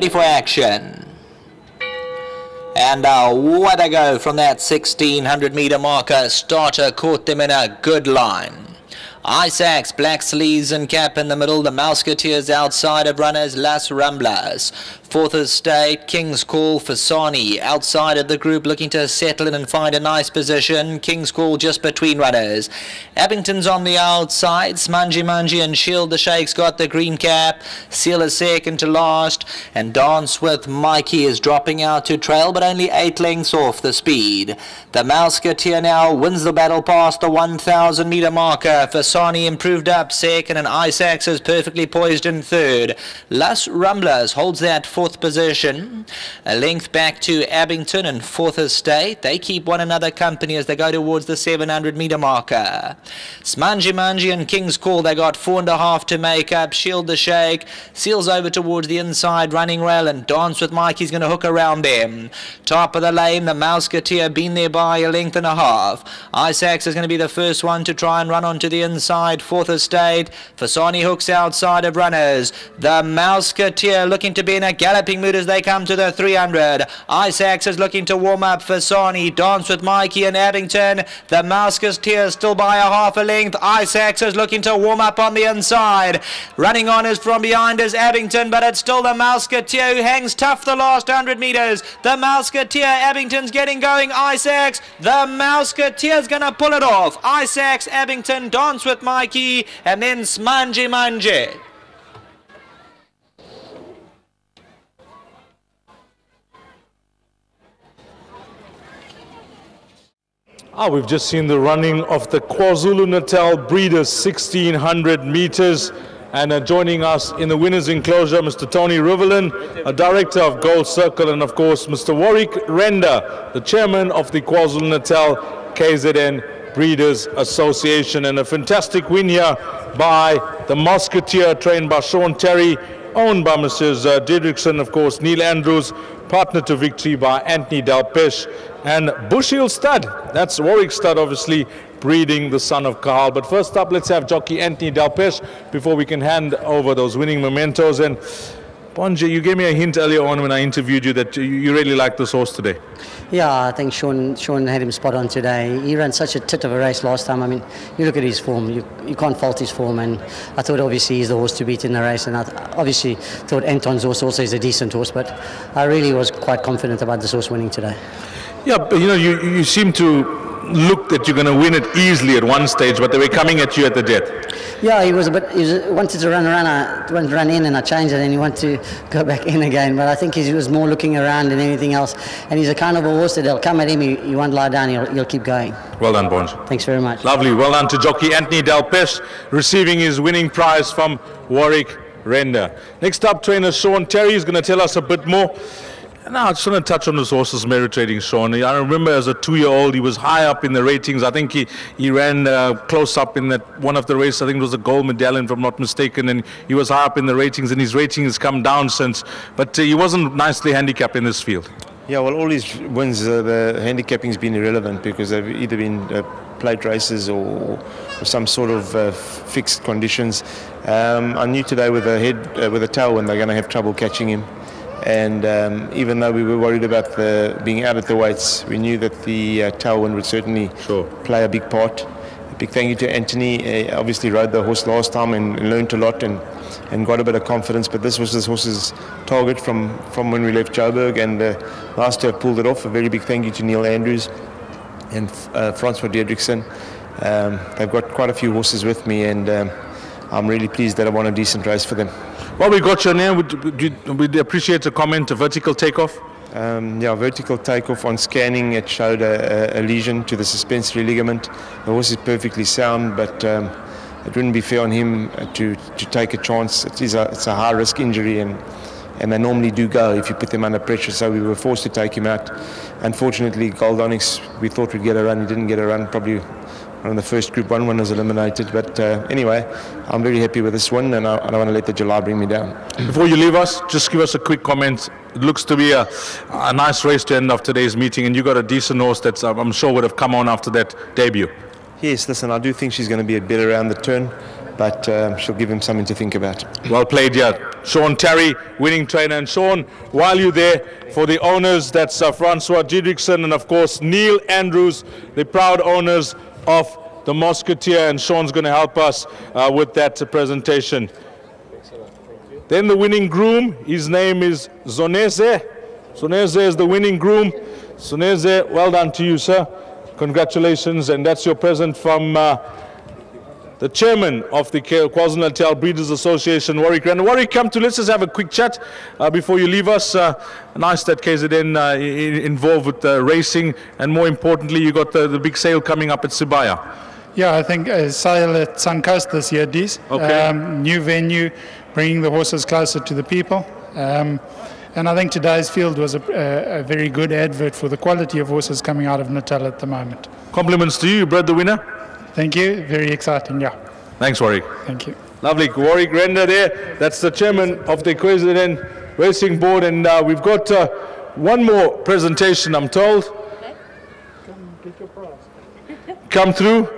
ready for action. And what a go from that 1600 meter marker. Starter caught them in a good line. Isaacs, black sleeves and cap in the middle. The Mouseketeers outside of runners, Las Ramblas. Fourth Estate, King's Call, Fasani outside of the group, looking to settle in and find a nice position. King's Call just between runners. Abington's on the outside. Smanji Manji and Shield the Sheikh's got the green cap. Seal is second to last. And Dance with Mikey is dropping out to trail, but only 8 lengths off the speed. The Mouseketeer now wins the battle past the 1000 meter marker. Fasani improved up second, and Isaacs is perfectly poised in third. Las Ramblas holds that fourth position, a length back to Abington and Fourth Estate. They keep one another company as they go towards the 700 meter marker. Smanji Manji and King's Call, they got 4.5 to make up. Shield the Sheikh seals over towards the inside running rail, and Dance with Mikey's going to hook around them. Top of the lane, the Mouseketeer been there by a length and a half. Isaacs is going to be the first one to try and run onto the inside. Fourth Estate, Fasani hooks outside of runners. The Mouseketeer looking to be in a galloping mood as they come to the 300. Isaacs is looking to warm up. Fasani, Dance with Mikey and Abington. The Mouseketeer still by a half a length. Isaacs is looking to warm up on the inside. Running on is from behind is Abington, but it's still the Mouseketeer who hangs tough the last 100 meters. The Mouseketeer, Abington's getting going. Isaacs, the Mouseketeer's going to pull it off. Isaacs, Abington, Dance with Mikey, and then Smanji Manji. We've just seen the running of the KwaZulu-Natal Breeders 1600 meters, and joining us in the winners enclosure, Mr. Tony Rivelin, a director of Gold Circle, and of course Mr. Warwick Render, the chairman of the KwaZulu-Natal Kzn Breeders Association. And a fantastic win here by the Mouseketeer, trained by Sean Terry, owned by Mrs. Didrikson, of course, Neil Andrews, partner to victory by Anthony Dalpesh, and Bush Hill Stud, that's Warwick Stud, obviously breeding the son of Kahal. But first up, let's have jockey Anthony Dalpesh before we can hand over those winning mementos. And Bonje, you gave me a hint earlier on when I interviewed you that you really like this horse today. Yeah, I think Sean had him spot on today. He ran such a tit of a race last time. I mean, you look at his form, you can't fault his form, and I thought obviously he's the horse to beat in the race, and I obviously thought Anton's horse also is a decent horse, but I really was quite confident about this horse winning today. Yeah, but you know, you seem to look that you're going to win it easily at one stage, but they were coming at you at the death. Yeah, he wanted to run in, and I changed it, and he wanted to go back in again. But I think he was more looking around than anything else. And he's a kind of a horse that they'll come at him, he won't lie down, he'll keep going. Well done, Bonge. Thanks very much. Lovely. Well done to jockey Anthony Dalpesh, receiving his winning prize from Warwick Render. Next up, trainer Sean Terry is going to tell us a bit more. Now, I just want to touch on this horse's merit rating, Sean. I remember as a 2-year-old, he was high up in the ratings. I think he ran close up in that one of the races. I think it was a gold medallion, if I'm not mistaken, and he was high up in the ratings, and his rating has come down since. But he wasn't nicely handicapped in this field. Yeah, well, all his wins, the handicapping's been irrelevant because they've either been plate races or some sort of fixed conditions. I knew today with a tailwind they're going to have trouble catching him. And even though we were worried about being out at the weights, we knew that the tailwind would certainly play a big part. A big thank you to Anthony. Obviously rode the horse last time and learned a lot and got a bit of confidence. But this was this horse's target from when we left Joburg, and nice to have pulled it off. A very big thank you to Neil Andrews and Francois Didrikson. They've got quite a few horses with me, and I'm really pleased that I won a decent race for them. Well, we got your name. We'd appreciate a comment, a vertical takeoff. Yeah, vertical takeoff. On scanning, it showed a lesion to the suspensory ligament. The horse is perfectly sound, but it wouldn't be fair on him to take a chance. It's a high-risk injury, and they normally do go if you put them under pressure, so we were forced to take him out. Unfortunately, Gold Onyx, we thought we'd get a run. He didn't get a run, probably one of the first Group 1 winners eliminated. But anyway, I'm very happy with this win, and I don't want to let the July bring me down. Before you leave us, just give us a quick comment. It looks to be a nice race to end off today's meeting, and you got a decent horse that I'm sure would have come on after that debut. Yes, listen, I do think she's going to be a bit around the turn, but she'll give him something to think about. Well played, yeah. Sean Terry, winning trainer. And Sean, while you're there, for the owners, that's Francois Didrikson and of course Neil Andrews, the proud owners of the Mouseketeer, and Sean's going to help us with that presentation. Then the winning groom, his name is Zoneze. Zoneze is the winning groom. Zoneze, well done to you, sir. Congratulations, and that's your present from the chairman of the KwaZulu-NATAL Breeders Association, Warwick. And Warwick, come to, let's just have a quick chat before you leave us. Nice that KZN involved with racing, and more importantly, you got the big sale coming up at Sibaya. Yeah, I think a sale at Suncoast this year, Dees. Okay. New venue, bringing the horses closer to the people. And I think today's field was a very good advert for the quality of horses coming out of Natal at the moment. Compliments to you, you bred the winner. Thank you, very exciting, yeah. Thanks, Warwick. Thank you. Lovely, Warwick Render there. That's the chairman of the KZN Racing Board, and we've got one more presentation, I'm told. Come get your prize. Come through.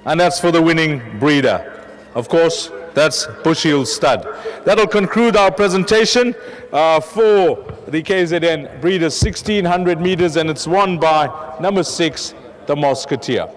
And that's for the winning breeder. Of course, that's Bushill Stud. That'll conclude our presentation for the KZN Breeders 1600 meters, and it's won by number 6, the Mouseketeer.